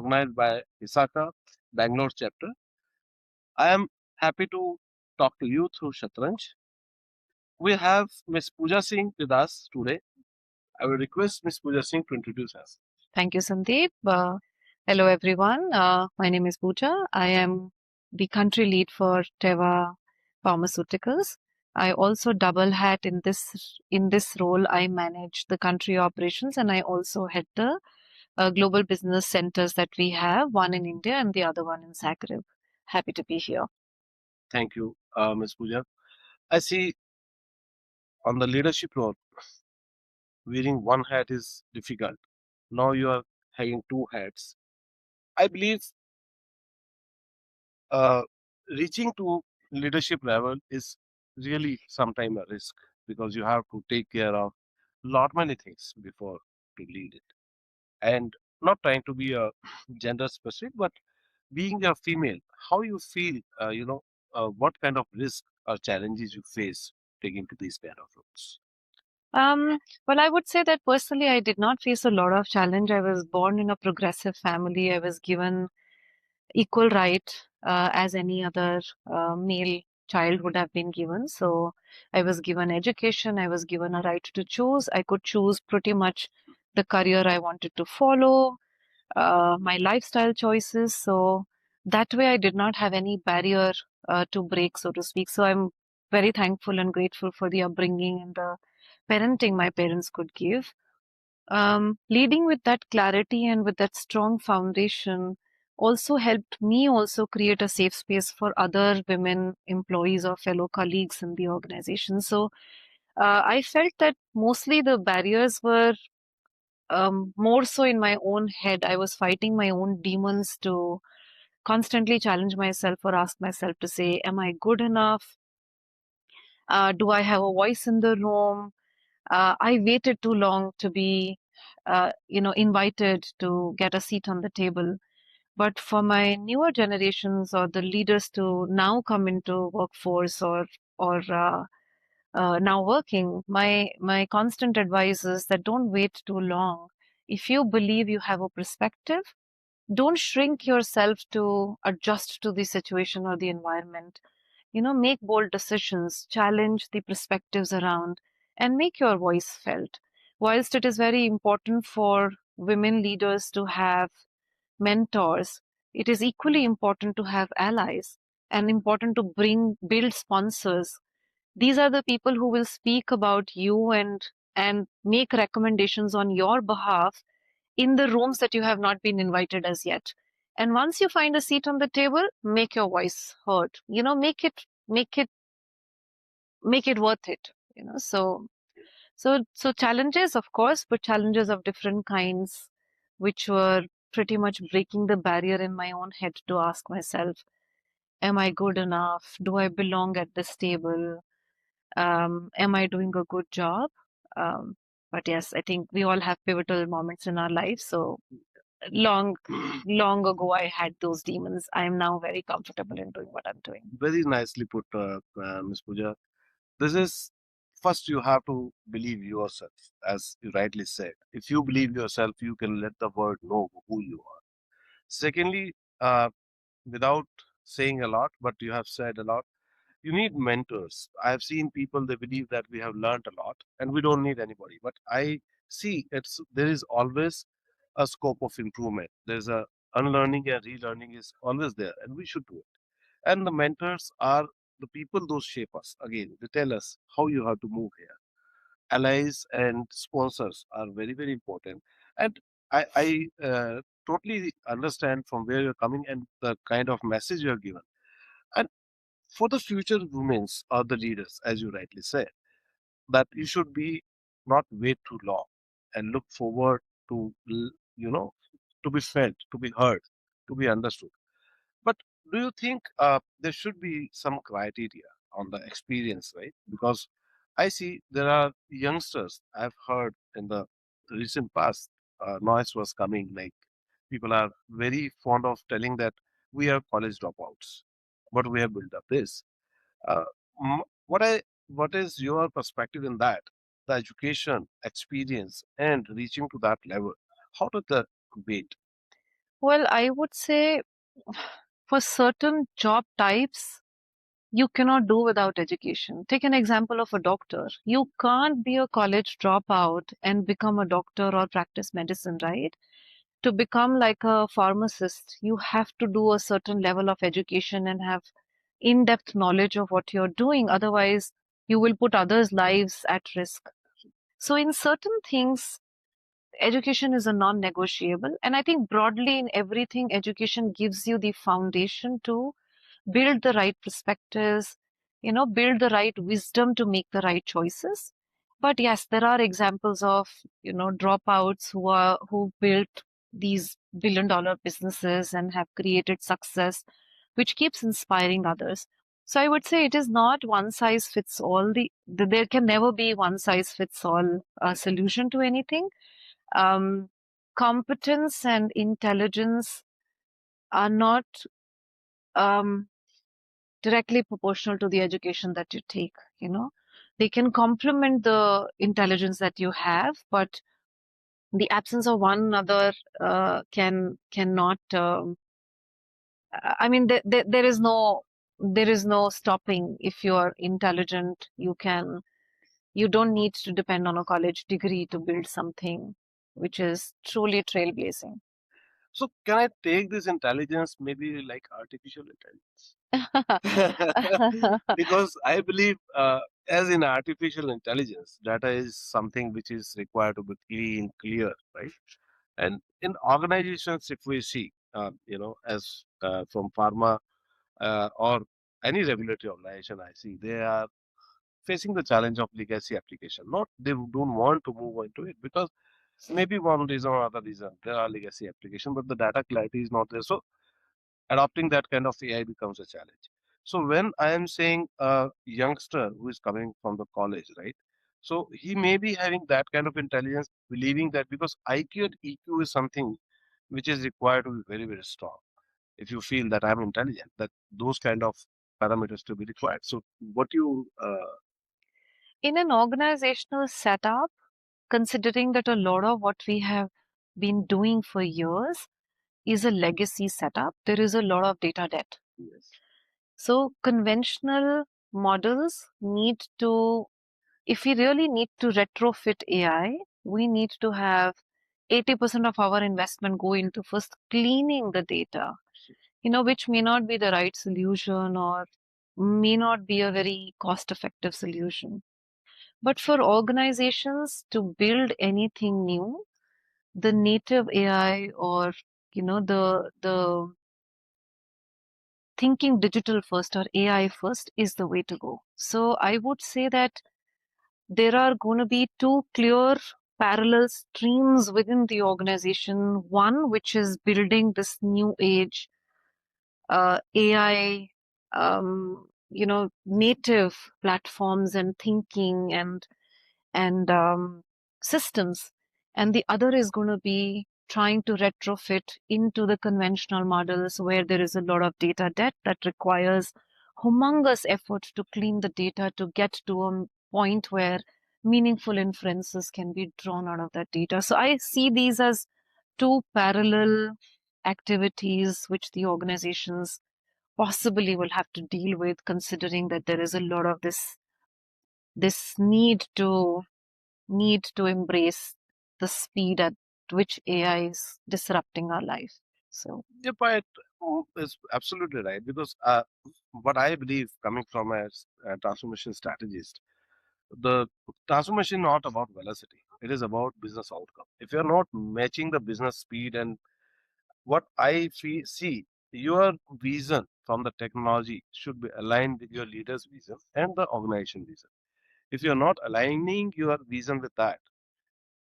organized by Isaka, Bangalore chapter. I am happy to talk to you through Shatranj. We have Miss Pooja Singh with us today. I will request Miss Pooja Singh to introduce us. Thank you, Sandeep. Hello, everyone. My name is Pooja. I am the country lead for Teva Pharmaceuticals. I also double hat in this role. I manage the country operations, and I also head the global business centers that we have, one in India and the other one in Zagreb. Happy to be here. Thank you, Miss Pooja. I see on the leadership role, wearing one hat is difficult. Now you are having two hats. I believe uh, reaching to leadership level is really sometime a risk because you have to take care of lot many things before to lead it. And not trying to be a gender specific, but being a female, how you feel, what kind of risk or challenges you face taking to these kind of roles. Um, well, I would say that personally, I did not face a lot of challenge. I was born in a progressive family. I was given equal right as any other male child would have been given. So I was given education, I was given a right to choose. I could choose pretty much the career I wanted to follow, my lifestyle choices. So that way, I did not have any barrier to break, so to speak. So I'm very thankful and grateful for the upbringing and the parenting my parents could give. Leading with that clarity and with that strong foundation also helped me also create a safe space for other women employees or fellow colleagues in the organization. So I felt that mostly the barriers were more so in my own head. I was fighting my own demons to constantly challenge myself or ask myself to say, am I good enough? Do I have a voice in the room? I waited too long to be, invited to get a seat on the table. But for my newer generations or the leaders to now come into workforce or now working, my constant advice is that don't wait too long. If you believe you have a perspective, don't shrink yourself to adjust to the situation or the environment. Make bold decisions, challenge the perspectives around, and make your voice felt. Whilst it is very important for women leaders to have mentors, it is equally important to have allies and important to build sponsors. These are the people who will speak about you and make recommendations on your behalf in the rooms that you have not been invited as yet. And once you find a seat on the table, make your voice heard. Make it worth it. So challenges, of course, but challenges of different kinds, which were pretty much breaking the barrier in my own head to ask myself, am I good enough? Do I belong at this table? Am I doing a good job? Um, but yes, I think we all have pivotal moments in our lives. So long, long ago, I had those demons. I am now very comfortable in doing what I'm doing. Very nicely put, Ms. Pooja. This is first you have to believe yourself, as you rightly said. If you believe yourself, you can let the world know who you are. Secondly, without saying a lot, but you have said a lot, you need mentors. I have seen people, they believe that we have learned a lot and we don't need anybody. But I see there is always a scope of improvement. There's a unlearning and relearning is always there, and we should do it. And the mentors are the people those shape us. Again, they tell us how you have to move here. Allies and sponsors are very, very important. And I totally understand from where you're coming and the kind of message you have given. And for the future women's or the leaders, as you rightly said, that you should be not wait too long and look forward to, you know, to be felt, to be heard, to be understood. But do you think there should be some criteria on the experience, right? Because I see there are youngsters I've heard in the recent past, noise was coming like people are very fond of telling that we are college dropouts, but we have built up this. Uh, m- what I what is your perspective in that? The education, experience, and reaching to that level. How does that weight? Well, I would say for certain job types, you cannot do without education. Take an example of a doctor. You can't be a college dropout and become a doctor or practice medicine, right? To become like a pharmacist, you have to do a certain level of education and have in-depth knowledge of what you're doing. Otherwise, you will put others' lives at risk. So, in certain things, education is a non-negotiable. And I think broadly in everything, education gives you the foundation to build the right perspectives, build the right wisdom to make the right choices. But yes, there are examples of, dropouts who built these billion-dollar businesses and have created success, which keeps inspiring others. So I would say it is not one size fits all. There can never be one size fits all solution to anything. Um, Competence and intelligence are not um, directly proportional to the education that you take, you know. They can complement the intelligence that you have, but the absence of one another cannot. I mean, there is no stopping. If you're intelligent, you don't need to depend on a college degree to build something which is truly trailblazing. So can I take this intelligence maybe like artificial intelligence? Because I believe, as in artificial intelligence, data is something which is required to be clean, clear, right? And in organizations, if we see, as from pharma or any regulatory organization, I see they are facing the challenge of legacy application. Not they don't want to move into it because maybe one reason or other reason there are legacy application, but the data clarity is not there. So adopting that kind of AI becomes a challenge. So when I am saying a youngster who is coming from the college, right? So he may be having that kind of intelligence, believing that because IQ and EQ is something which is required to be very, very strong. If you feel that I'm intelligent, that those kind of parameters to be required. So what you In an organizational setup, considering that a lot of what we have been doing for years is a legacy setup, there is a lot of data debt. yes. So conventional models need to, if we really need to retrofit AI, we need to have 80% of our investment go into first cleaning the data, which may not be the right solution or may not be a very cost effective solution. But for organizations to build anything new, the native AI or the thinking digital first or AI first is the way to go. So I would say that there are going to be two clear parallel streams within the organization. One, which is building this new age AI, native platforms and thinking and systems, and the other is going to be trying to retrofit into the conventional models where there is a lot of data debt that requires humongous effort to clean the data to get to a point where meaningful inferences can be drawn out of that data. So I see these as two parallel activities which the organizations possibly will have to deal with, considering that there is a lot of this need to embrace the speed at which AI is disrupting our life. So, Yeah, but is absolutely right because what I believe coming from a transformation strategist, the transformation is not about velocity. It is about business outcome. If you're not matching the business speed and what see, your vision from the technology should be aligned with your leader's vision and the organization vision. If you're not aligning your vision with that,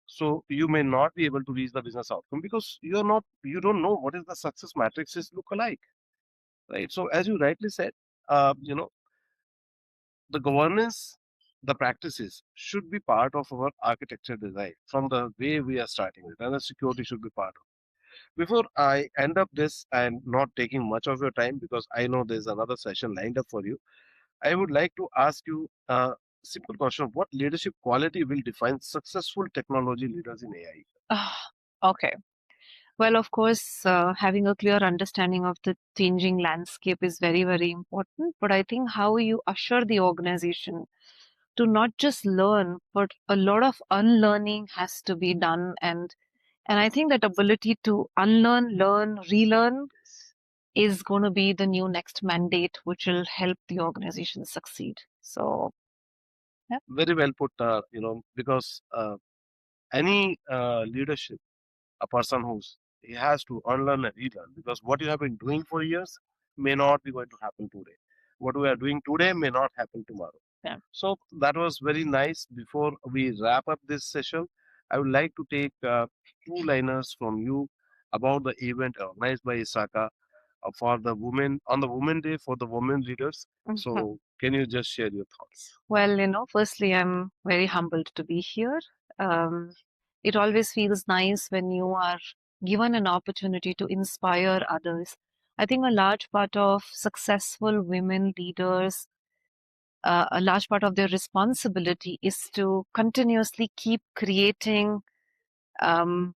so you may not be able to reach the business outcome because you don't know what is the success matrices look alike, right? So as you rightly said, the governance, the practices should be part of our architecture design from the way we are starting it, and the security should be part of. Before I end up this, I'm not taking much of your time because I know there's another session lined up for you. I would like to ask you a simple question: what leadership quality will define successful technology leaders in AI? ah, okay. Well, of course, having a clear understanding of the changing landscape is very, very important. But I think how you usher the organization to not just learn, but a lot of unlearning has to be done. And I think that ability to unlearn, learn, relearn Yes. is going to be the new next mandate, which will help the organization succeed. So, yeah, Very well put, because any leadership, a person who's he has to unlearn and relearn, because what you have been doing for years may not be going to happen today. What we are doing today may not happen tomorrow. yeah. So that was very nice. Before we wrap up this session, I would like to take two liners from you about the event organized by Isaka for the women on the Women Day for the women leaders. Mhm. So can you just share your thoughts? Well, firstly, I'm very humbled to be here. Um, it always feels nice when you are given an opportunity to inspire others. I think a large part of successful women leaders, a large part of their responsibility is to continuously keep creating um,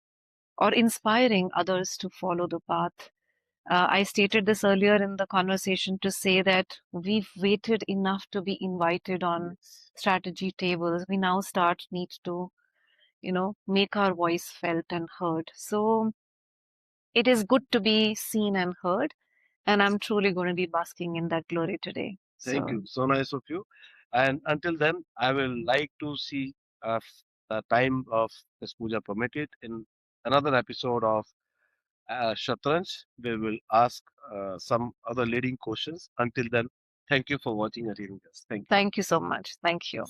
or inspiring others to follow the path. I stated this earlier in the conversation to say that we've waited enough to be invited on Yes. strategy tables. We now start need to, make our voice felt and heard. So it is good to be seen and heard, and I'm truly going to be basking in that glory today. Thank So you. So nice of you. And until then, I will like to see the time of Miss Pooja permitted in another episode of Shatranj. We will ask some other leading questions. Until then, thank you for watching and hearing us. Thank you. thank you so much. Thank you.